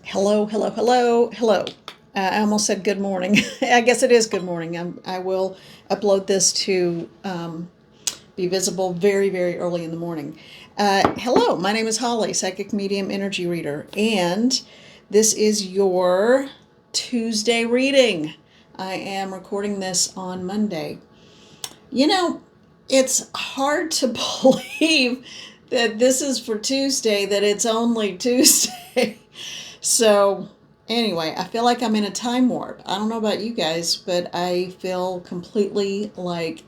Hello, hello, hello, hello. I almost said good morning. I guess it is good morning. I will upload this to be visible very, very early in the morning. Hello, my name is Holly, Psychic Medium Energy Reader, and this is your Tuesday reading. I am recording this on Monday. You know, it's hard to believe that this is for Tuesday, that it's only Tuesday. So, anyway, I feel like I'm in a time warp. I don't know about you guys, but I feel completely like,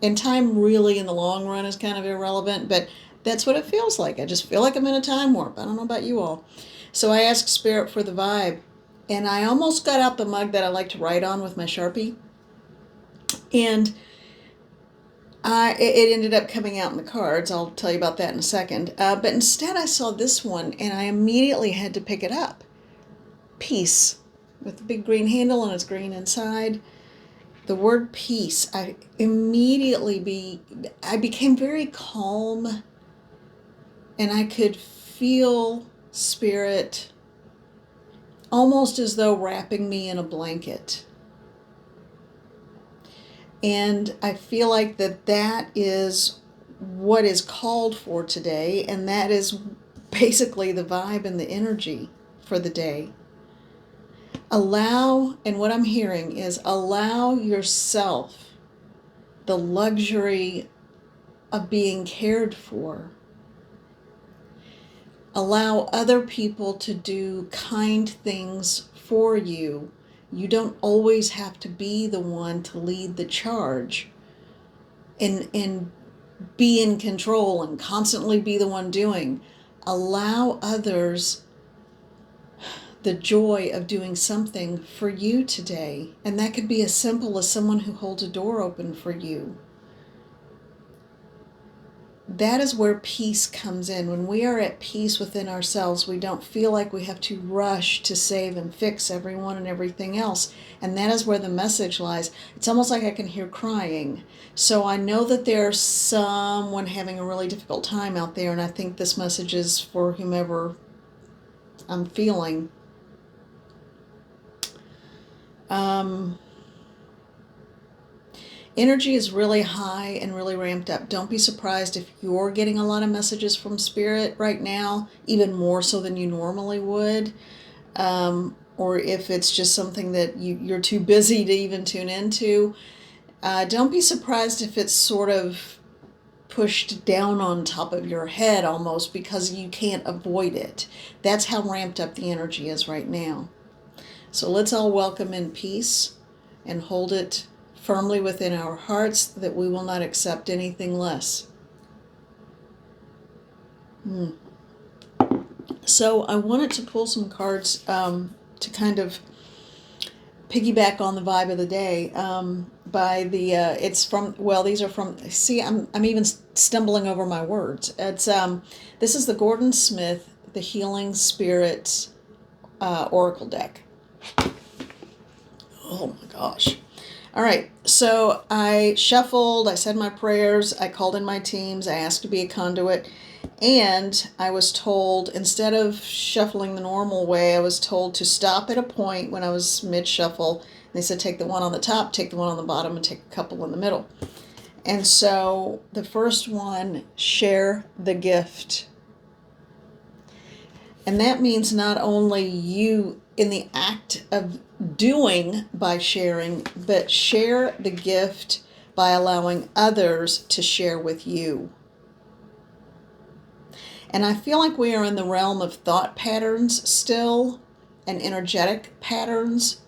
and time really in the long run is kind of irrelevant, but that's what it feels like. I just feel like I'm in a time warp. I don't know about you all. So I asked Spirit for the vibe, and I almost got out the mug that I like to write on with my Sharpie, and it ended up coming out in the cards. I'll tell you about that in a second. But instead, I saw this one, and I immediately had to pick it up. Peace, with the big green handle and it's green inside. The word peace, I became very calm, and I could feel Spirit almost as though wrapping me in a blanket. And I feel like that is what is called for today, and that is basically the vibe and the energy for the day. And what I'm hearing is allow yourself the luxury of being cared for. Allow other people to do kind things for you. You don't always have to be the one to lead the charge and be in control and constantly be the one doing. Allow others the joy of doing something for you today. And that could be as simple as someone who holds a door open for you. That is where peace comes in. When we are at peace within ourselves, we don't feel like we have to rush to save and fix everyone and everything else. And that is where the message lies. It's almost like I can hear crying. So I know that there's someone having a really difficult time out there, and I think this message is for whomever I'm feeling. Energy is really high and really ramped up. Don't be surprised if you're getting a lot of messages from Spirit right now, even more so than you normally would. Or if it's just something that you're too busy to even tune into. Don't be surprised if it's sort of pushed down on top of your head almost because you can't avoid it. That's how ramped up the energy is right now. So let's all welcome in peace and hold it firmly within our hearts that we will not accept anything less. So I wanted to pull some cards to kind of piggyback on the vibe of the day. These are from, see, I'm even stumbling over my words. This is the Gordon Smith, the Healing Spirits Oracle deck. Oh my gosh. All right, so I shuffled, I said my prayers, I called in my teams, I asked to be a conduit, and I was told, instead of shuffling the normal way, I was told to stop at a point when I was mid-shuffle. They said take the one on the top, take the one on the bottom, and take a couple in the middle. And so the first one, share the gift. And that means not only you in the act of doing by sharing, but share the gift by allowing others to share with you. And I feel like we are in the realm of thought patterns still and energetic patterns.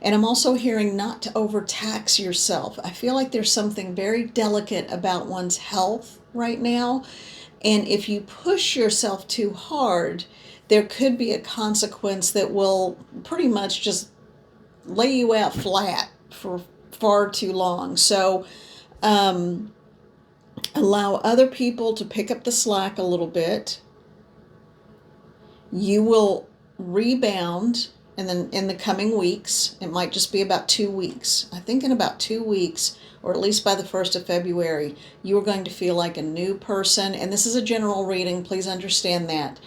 And I'm also hearing not to overtax yourself. I feel like there's something very delicate about one's health right now. And if you push yourself too hard, there could be a consequence that will pretty much just lay you out flat for far too long. So allow other people to pick up the slack a little bit. You will rebound, and then in the coming weeks, it might just be about 2 weeks. I think in about 2 weeks, or at least by the 1st of February, you are going to feel like a new person. And this is a general reading, please understand that.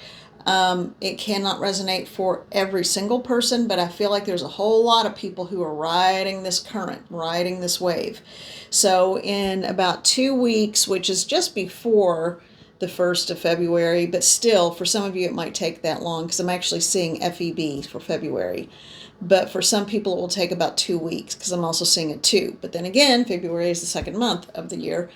It cannot resonate for every single person, but I feel like there's a whole lot of people who are riding this current, riding this wave. So in about 2 weeks, which is just before the 1st of February, but still, for some of you, it might take that long because I'm actually seeing FEB for February. But for some people, it will take about 2 weeks because I'm also seeing it too. But then again, February is the second month of the year.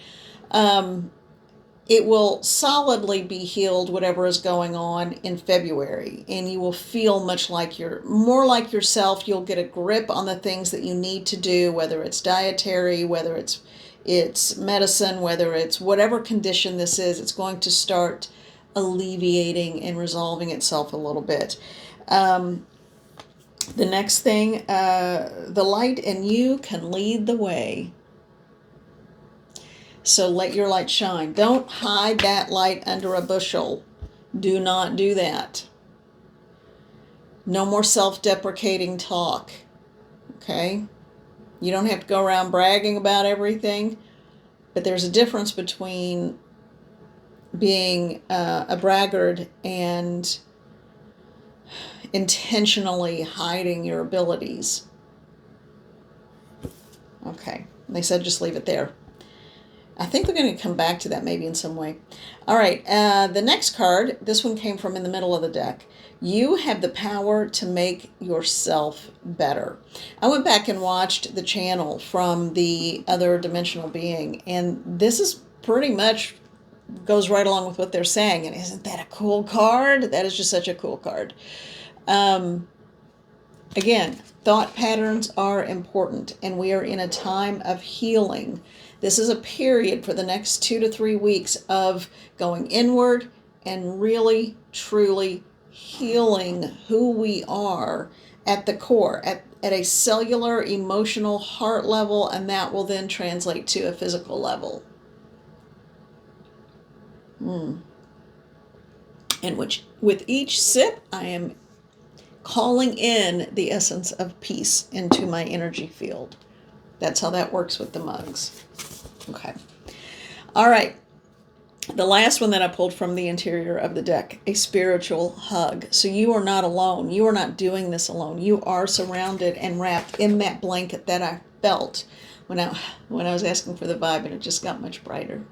It will solidly be healed, whatever is going on in February, and you will feel much like more like yourself. You'll get a grip on the things that you need to do, whether it's dietary, whether it's medicine, whether it's whatever condition this is. It's going to start alleviating and resolving itself a little bit. The next thing, the light in you can lead the way. So let your light shine. Don't hide that light under a bushel. Do not do that. No more self-deprecating talk. Okay? You don't have to go around bragging about everything, but there's a difference between being a braggart and intentionally hiding your abilities. Okay. They said just leave it there. I think we're going to come back to that maybe in some way. All right, the next card, this one came from in the middle of the deck. You have the power to make yourself better. I went back and watched the channel from the other dimensional being, and this is pretty much goes right along with what they're saying. And isn't that a cool card? That is just such a cool card. Again, thought patterns are important, and we are in a time of healing. This is a period for the next 2 to 3 weeks of going inward and really, truly healing who we are at the core, at a cellular, emotional, heart level, and that will then translate to a physical level. And with each sip, I am calling in the essence of peace into my energy field. That's how that works with the mugs. Okay. All right. The last one that I pulled from the interior of the deck, a spiritual hug. So you are not alone. You are not doing this alone. You are surrounded and wrapped in that blanket that I felt when I was asking for the vibe, and it just got much brighter.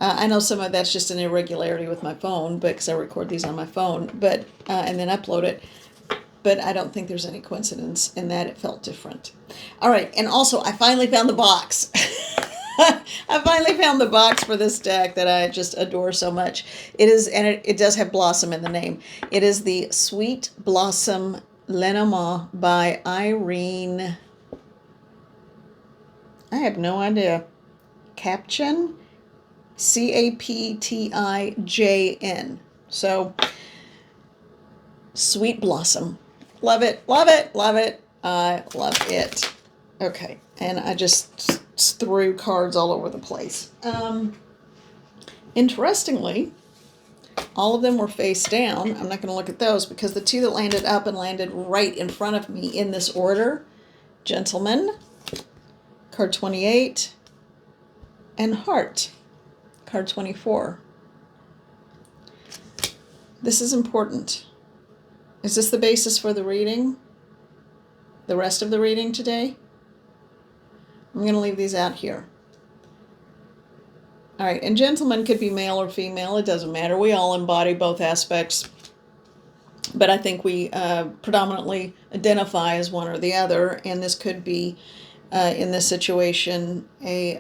I know some of that's just an irregularity with my phone, because I record these on my phone, but and then upload it. But I don't think there's any coincidence in that it felt different. All right, and also I finally found the box. I finally found the box for this deck that I just adore so much. It is, and it does have blossom in the name. It is the Sweet Blossom Lenormand by Irene. I have no idea. Captain? Captijn. So, Sweet Blossom. Love it, love it, love it. I love it. Okay, and I just threw cards all over the place. Interestingly, all of them were face down. I'm not going to look at those because the two that landed up and landed right in front of me in this order, Gentleman, card 28, and Heart, card 24. This is important. Is this the basis for the reading? The rest of the reading today? I'm going to leave these out here. All right, and gentleman could be male or female. It doesn't matter. We all embody both aspects. But I think we predominantly identify as one or the other. And this could be, in this situation, a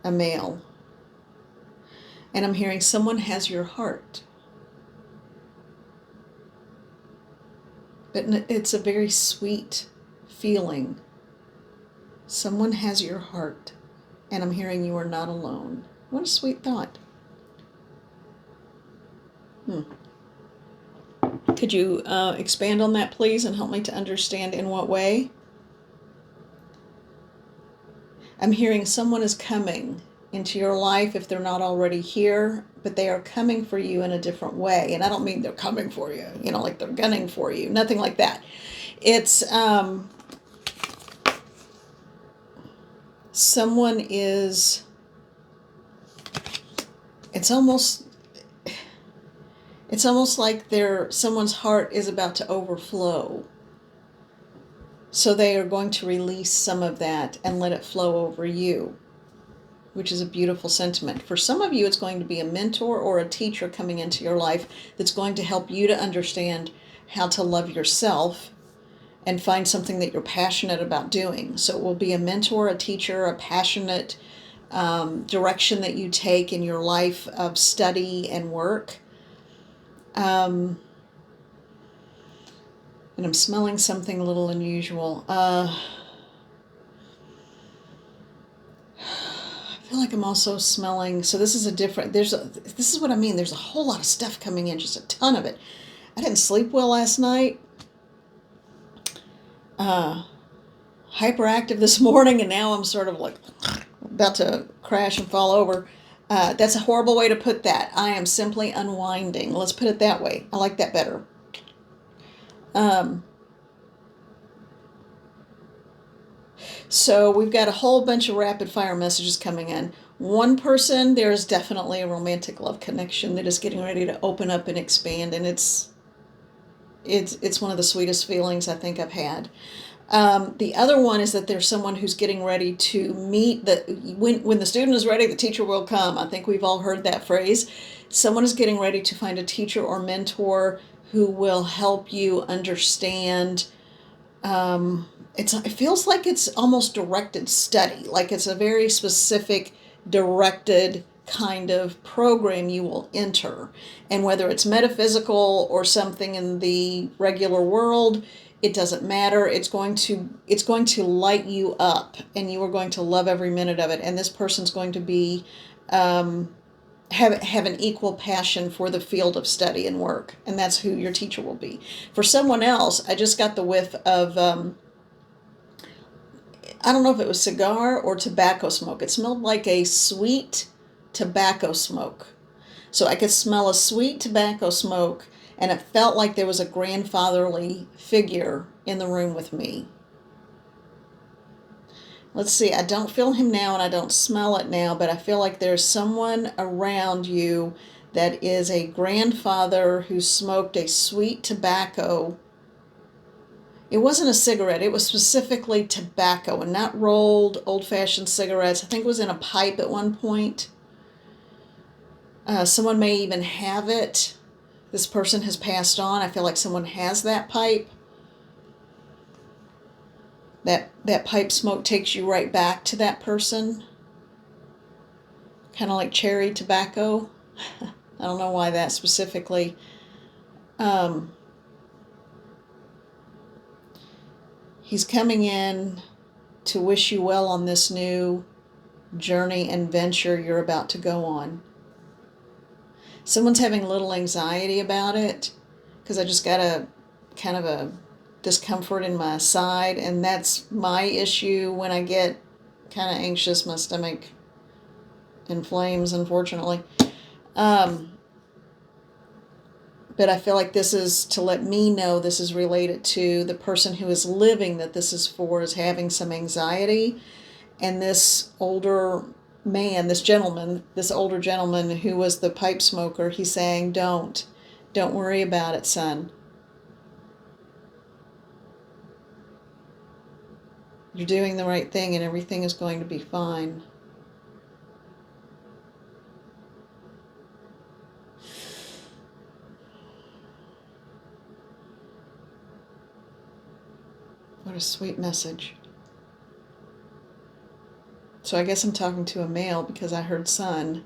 male. And I'm hearing someone has your heart. But it's a very sweet feeling. Someone has your heart, and I'm hearing you are not alone. What a sweet thought. Could you expand on that, please, and help me to understand in what way? I'm hearing someone is coming into your life if they're not already here, but they are coming for you in a different way. And I don't mean they're coming for you, like they're gunning for you. Nothing like that. It's it's almost like someone's heart is about to overflow. So they are going to release some of that and let it flow over you, which is a beautiful sentiment. For some of you, it's going to be a mentor or a teacher coming into your life that's going to help you to understand how to love yourself and find something that you're passionate about doing. So it will be a mentor, a teacher, a passionate direction that you take in your life of study and work. And I'm smelling something a little unusual. I feel like I'm also smelling, so this is a different, this is what I mean, there's a whole lot of stuff coming in, just a ton of it. I didn't sleep well last night. Hyperactive this morning, and now I'm sort of like about to crash and fall over. That's a horrible way to put that. I am simply unwinding. Let's put it that way. I like that better. So we've got a whole bunch of rapid fire messages coming in. One person, there is definitely a romantic love connection that is getting ready to open up and expand, and it's one of the sweetest feelings I think I've had. The other one is that there's someone who's getting ready to meet when the student is ready, the teacher will come. I think we've all heard that phrase. Someone is getting ready to find a teacher or mentor who will help you understand. It feels like it's almost directed study, like it's a very specific directed kind of program you will enter. And whether it's metaphysical or something in the regular world, it doesn't matter. It's going to light you up, and you are going to love every minute of it. And this person's going to be have an equal passion for the field of study and work, and that's who your teacher will be. For someone else, I just got the whiff of I don't know if it was cigar or tobacco smoke. It smelled like a sweet tobacco smoke. So I could smell a sweet tobacco smoke, and it felt like there was a grandfatherly figure in the room with me. Let's see, I don't feel him now and I don't smell it now, but I feel like there's someone around you that is a grandfather who smoked a sweet tobacco. It wasn't a cigarette, it was specifically tobacco and not rolled old-fashioned cigarettes. I think it was in a pipe at one point. Someone may even have it. This person has passed on. I feel like someone has that pipe. That pipe smoke takes you right back to that person. Kind of like cherry tobacco. I don't know why that specifically. He's coming in to wish you well on this new journey and venture you're about to go on. Someone's having a little anxiety about it because I just got a kind of a discomfort in my side, and that's my issue. When I get kind of anxious, my stomach inflames, unfortunately. But I feel like this is to let me know this is related to the person who is living that this is for, is having some anxiety. And this older man, this older gentleman who was the pipe smoker, he's saying, don't worry about it, son. You're doing the right thing and everything is going to be fine. What a sweet message. So I guess I'm talking to a male because I heard son.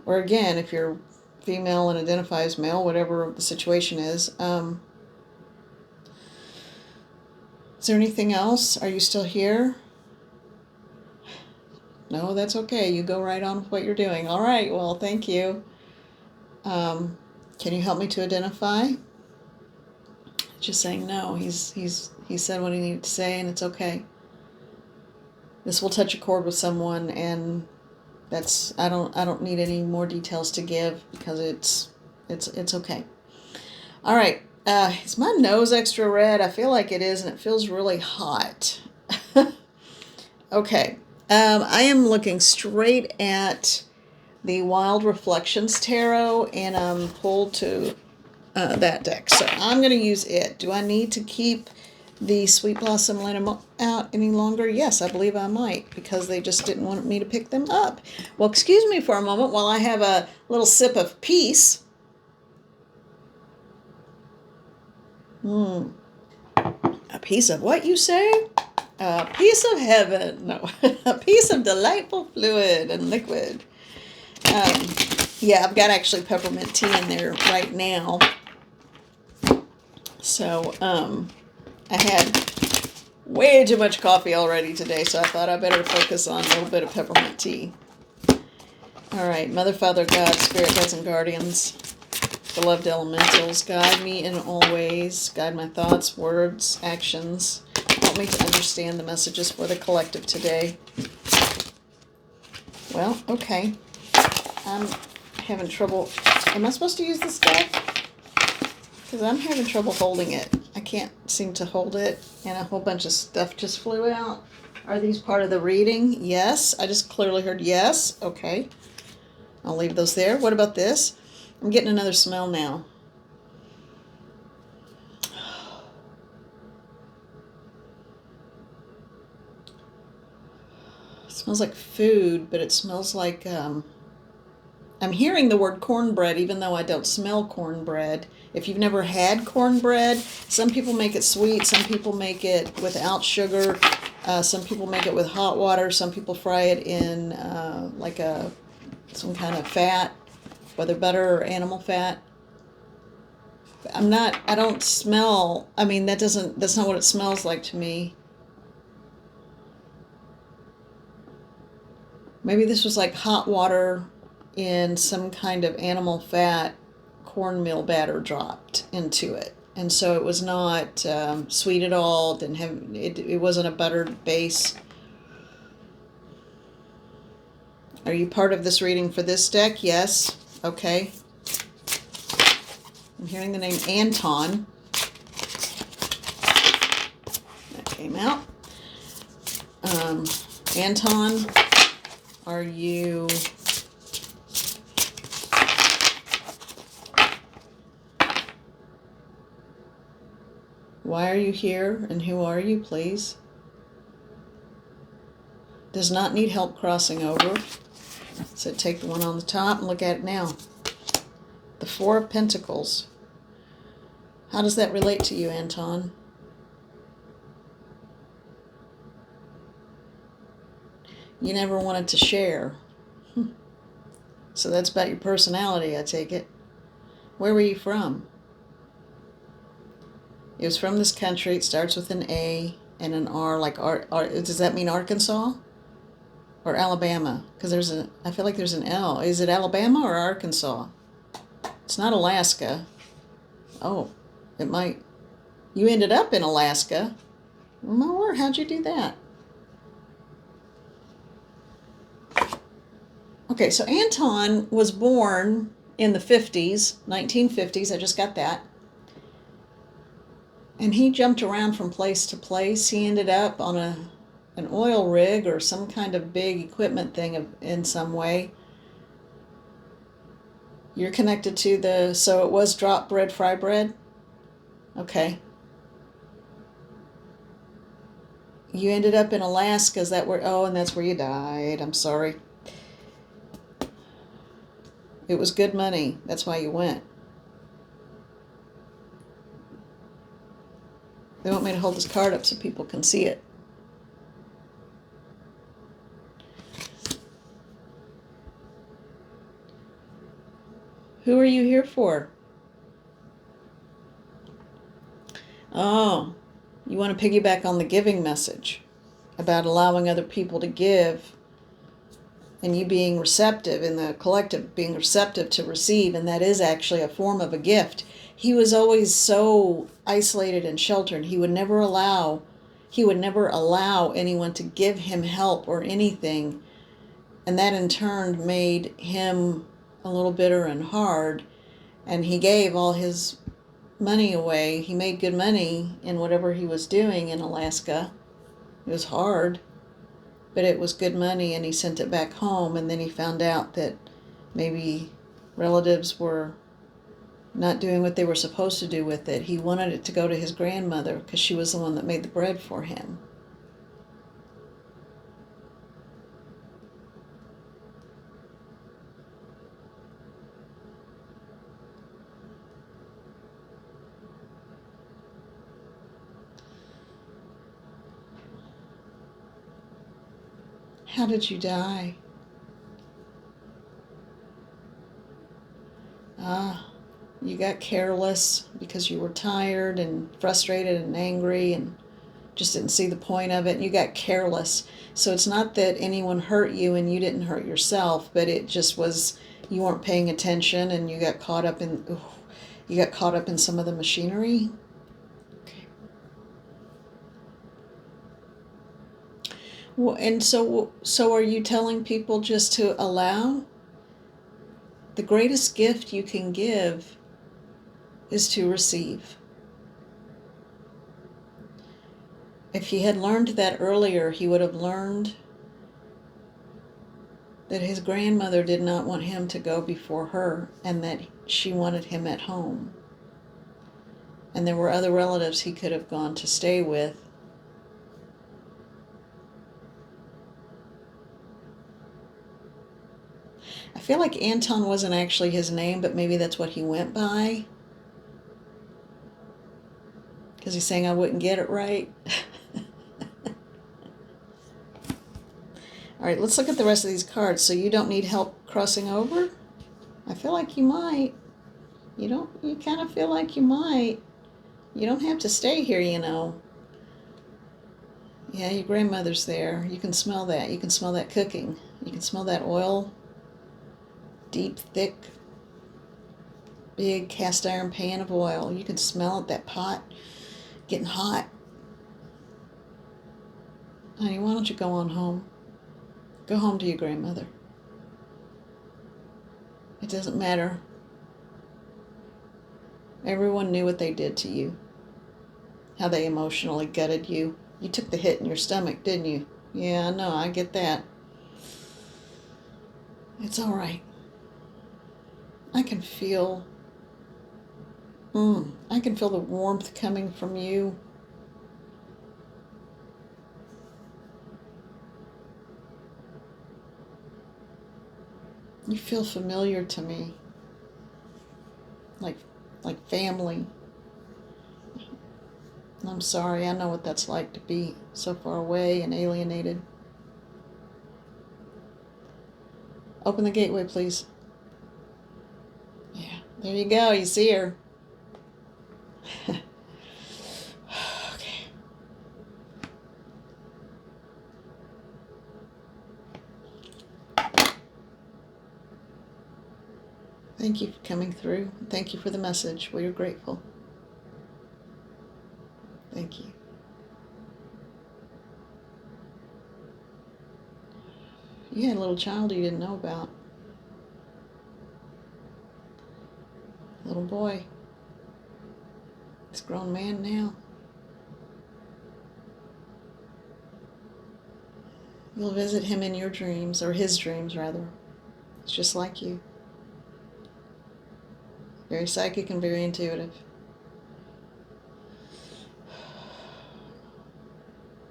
Or again, if you're female and identify as male, whatever the situation is. Is there anything else? Are you still here? No, that's okay. You go right on with what you're doing. All right, well, thank you. Can you help me to identify? Just saying no. He said what he needed to say, and it's okay. This will touch a chord with someone, and that's I don't need any more details to give because it's okay. All right. Is my nose extra red? I feel like it is, and it feels really hot. Okay. I am looking straight at the Wild Reflections Tarot, and I'm pulled to that deck. So I'm going to use it. Do I need to keep the Sweet Blossom Lemon out any longer? Yes, I believe I might, because they just didn't want me to pick them up. Well, excuse me for a moment while I have a little sip of peace. A piece of what, you say? A piece of heaven. No, a piece of delightful fluid and liquid. Yeah, I've got actually peppermint tea in there right now. So, I had way too much coffee already today, so I thought I better focus on a little bit of peppermint tea. All right, Mother, Father, God, Spirit, Guides, and Guardians, beloved elementals, guide me in all ways, guide my thoughts, words, actions. Help me to understand the messages for the collective today. Well, okay. I'm having trouble. Am I supposed to use this deck? Because I'm having trouble holding it. I can't seem to hold it, and a whole bunch of stuff just flew out. Are these part of the reading? Yes. I just clearly heard yes. Okay. I'll leave those there. What about this? I'm getting another smell now. It smells like food, but it smells like, I'm hearing the word cornbread, even though I don't smell cornbread. If you've never had cornbread, some people make it sweet, some people make it without sugar, some people make it with hot water, some people fry it in like some kind of fat, whether butter or animal fat. I don't smell, I mean, that's not what it smells like to me. Maybe this was like hot water in some kind of animal fat, cornmeal batter dropped into it. And so it was not sweet at all, didn't have, it wasn't a buttered base. Are you part of this reading for this deck? Yes. Okay. I'm hearing the name Anton. That came out. Anton, are you... Why are you here, and who are you, please? Does not need help crossing over. So take the one on the top and look at it now. The Four of Pentacles. How does that relate to you, Anton? You never wanted to share. So that's about your personality, I take it. Where were you from? It was from this country. It starts with an A and an R, like does that mean Arkansas? Or Alabama? Because I feel like there's an L. Is it Alabama or Arkansas? It's not Alaska. Oh, it might. You ended up in Alaska. Oh, my word, how'd you do that? Okay, so Anton was born in the 50s, 1950s. I just got that. And he jumped around from place to place. He ended up on an oil rig or some kind of big equipment thing in some way. You're connected to so it was drop bread, fry bread? Okay. You ended up in Alaska, is that where, oh, and that's where you died. I'm sorry. It was good money. That's why you went. They want me to hold this card up so people can see it. Who are you here for? Oh, you want to piggyback on the giving message about allowing other people to give and you being receptive, and the collective being receptive to receive, and that is actually a form of a gift. He was always so isolated and sheltered. He would never allow anyone to give him help or anything, and that in turn made him a little bitter and hard, and he gave all his money away. He made good money in whatever he was doing in Alaska. It was hard, but it was good money, and he sent it back home, and then he found out that Maybe relatives were not doing what they were supposed to do with it. He wanted it to go to his grandmother because she was the one that made the bread for him. How did you die? You got careless because you were tired and frustrated and angry and just didn't see the point of it. You got careless. So it's not that anyone hurt you and you didn't hurt yourself, but it just was you weren't paying attention and you got caught up in some of the machinery. Okay. Well, and so are you telling people just to allow? The greatest gift you can give is to receive. If he had learned that earlier, he would have learned that his grandmother did not want him to go before her and that she wanted him at home. And there were other relatives he could have gone to stay with. I feel like Anton wasn't actually his name, but maybe that's what he went by. Because he's saying I wouldn't get it right. All right, let's look at the rest of these cards. So you don't need help crossing over? I feel like you might. You kind of feel like you might. You don't have to stay here, you know. Yeah, your grandmother's there. You can smell that. You can smell that cooking. You can smell that oil. Deep, thick, big cast iron pan of oil. You can smell it, that pot getting hot. Honey, why don't you go on home? Go home to your grandmother. It doesn't matter. Everyone knew what they did to you. How they emotionally gutted you. You took the hit in your stomach, didn't you? Yeah, I know, I get that. It's all right. I can feel the warmth coming from you. You feel familiar to me. Like family. I'm sorry, I know what that's like to be so far away and alienated. Open the gateway, please. Yeah, there you go. You see her. Okay. Thank you for coming through. Thank you for the message. We are grateful. Thank you. You had a little child you didn't know about. Little boy. He's a grown man now. You'll visit him in your dreams, or his dreams, rather. It's just like you. Very psychic and very intuitive.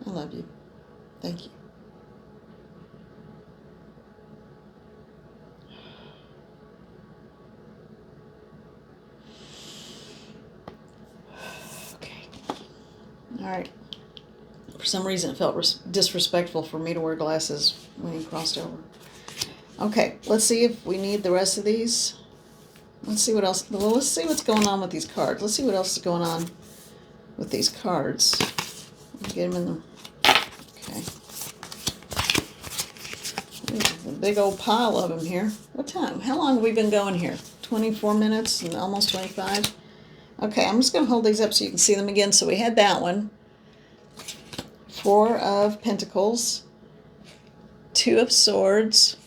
I love you. Thank you. Okay. All right. For some reason, it felt disrespectful for me to wear glasses when he crossed over. Okay, let's see if we need the rest of these. Let's see what else. Well, let's see what's going on with these cards. Let's see what else is going on with these cards. Get them in the. Okay. There's a big old pile of them here. What time? How long have we been going here? 24 minutes and almost 25. Okay, I'm just going to hold these up so you can see them again. So we had that one. 4 of Pentacles. 2 of Swords.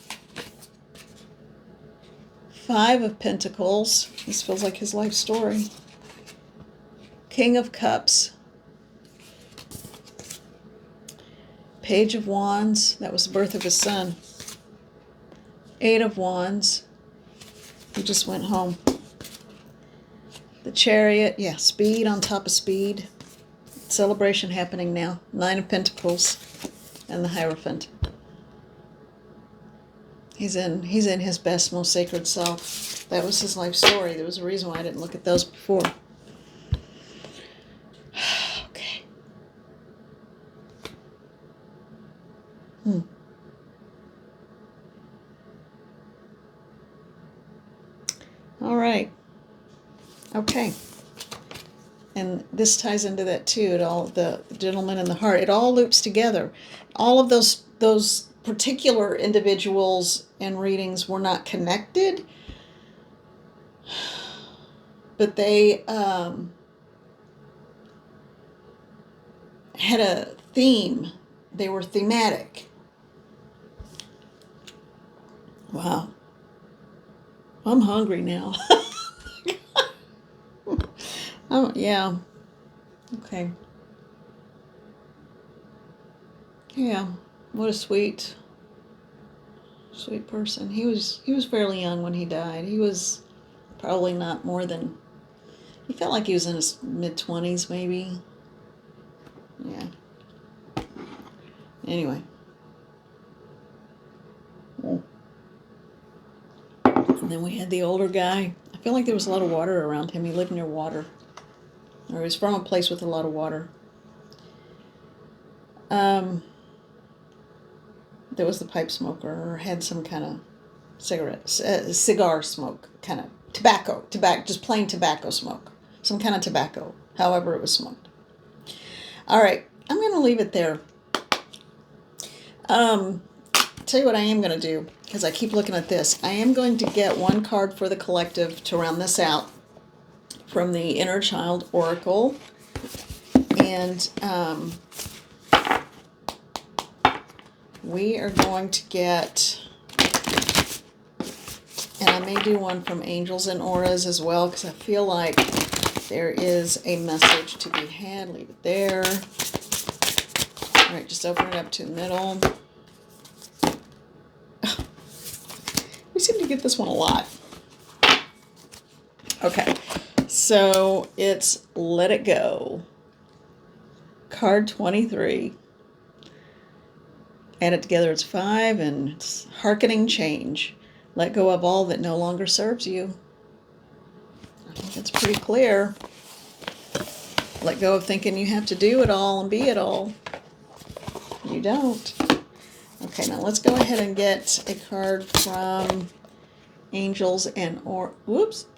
5 of Pentacles. This feels like his life story. King of Cups. Page of Wands. That was the birth of his son. 8 of Wands. He just went home. The Chariot, yeah, speed on top of speed. Celebration happening now. 9 of Pentacles and the Hierophant. He's in his best, most sacred self. That was his life story. There was a reason why I didn't look at those before. Okay. All right. Okay. And this ties into that too. It all, the gentleman and the heart, it all loops together. All of those particular individuals and readings were not connected, but they had a theme. They were thematic. Wow. I'm hungry now. Oh, yeah. Okay. Yeah. What a sweet person. He was fairly young when he died. He was probably not more than, he felt like he was in his mid-20s maybe. Yeah. Anyway. And then we had the older guy. I feel like there was a lot of water around him. He lived near water. Or he was from a place with a lot of water. There was the pipe smoker, or had some kind of cigar smoke, kind of tobacco, just plain tobacco smoke. Some kind of tobacco, however it was smoked. All right, I'm going to leave it there. Tell you what I am going to do, because I keep looking at this. I am going to get one card for the collective to round this out from the Inner Child Oracle. And we are going to get, and I may do one from Angels and Auras as well, because I feel like there is a message to be had. Leave it there. All right, just open it up to the middle. We seem to get this one a lot. Okay, so it's Let It Go. Card 23. Add it together, it's 5, and it's hearkening change. Let go of all that no longer serves you. I think that's pretty clear. Let go of thinking you have to do it all and be it all. You don't. Okay, now let's go ahead and get a card from Angels and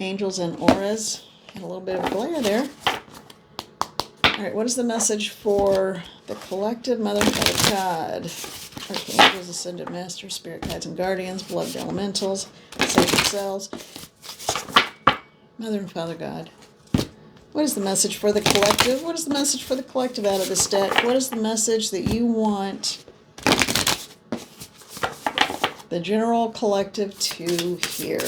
Angels and Auras. Had a little bit of glare there. All right, what is the message for the collective, Mother and Father God? Archangels, Ascended Masters, Spirit Guides and Guardians, Beloved Elementals, Sacred Cells, Mother and Father God. What is the message for the collective? What is the message for the collective out of this deck? What is the message that you want the general collective to hear?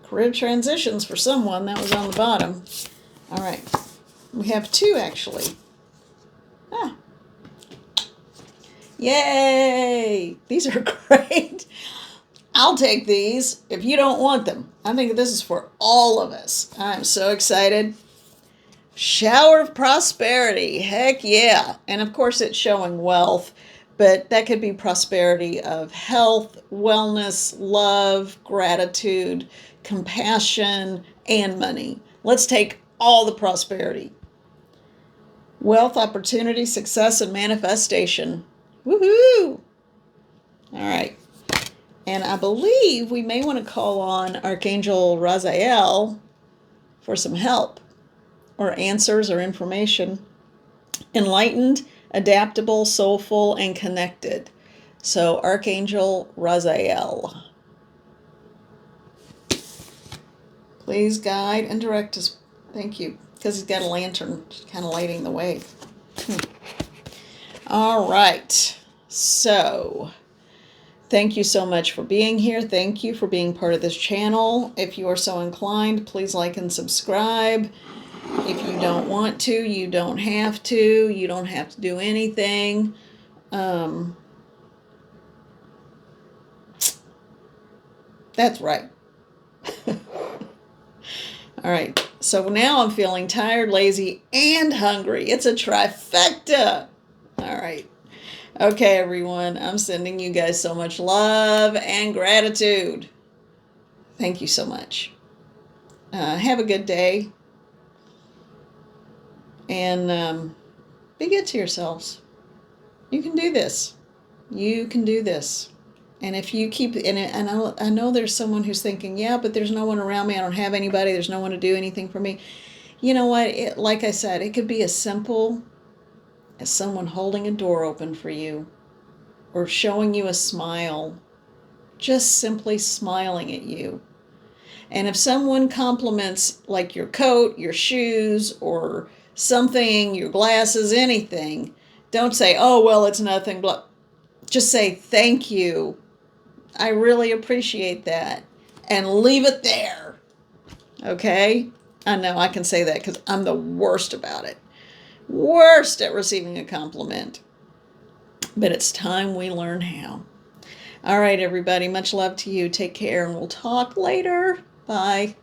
Career transitions for someone. That was on the bottom. All right. We have 2, actually. Ah. Yay! These are great. I'll take these if you don't want them. I think this is for all of us. I'm so excited. Shower of prosperity. Heck yeah. And of course it's showing wealth, but that could be prosperity of health, wellness, love, gratitude, compassion, and money. Let's take all the prosperity. Wealth, opportunity, success, and manifestation. Woohoo! All right. And I believe we may want to call on Archangel Raziel for some help or answers or information. Enlightened, adaptable, soulful, and connected. So Archangel Raziel, please guide and direct us. Thank you. Because he's got a lantern kind of lighting the way. All right. So, thank you so much for being here. Thank you for being part of this channel. If you are so inclined, please like and subscribe. If you don't want to, you don't have to. You don't have to do anything. That's right. All right. So now I'm feeling tired, lazy, and hungry. It's a trifecta. All right. Okay, everyone. I'm sending you guys so much love and gratitude. Thank you so much. Have a good day. And be good to yourselves. You can do this. You can do this. And if you keep, and I know there's someone who's thinking, yeah, but there's no one around me. I don't have anybody. There's no one to do anything for me. You know what? Like I said, it could be as simple as someone holding a door open for you or showing you a smile, just simply smiling at you. And if someone compliments like your coat, your shoes, or something, your glasses, anything, don't say, oh, well, it's nothing. Blah. Just say, thank you. I really appreciate that. And leave it there. Okay? I know I can say that because I'm the worst about it. Worst at receiving a compliment. But it's time we learn how. All right, everybody. Much love to you. Take care, and we'll talk later. Bye.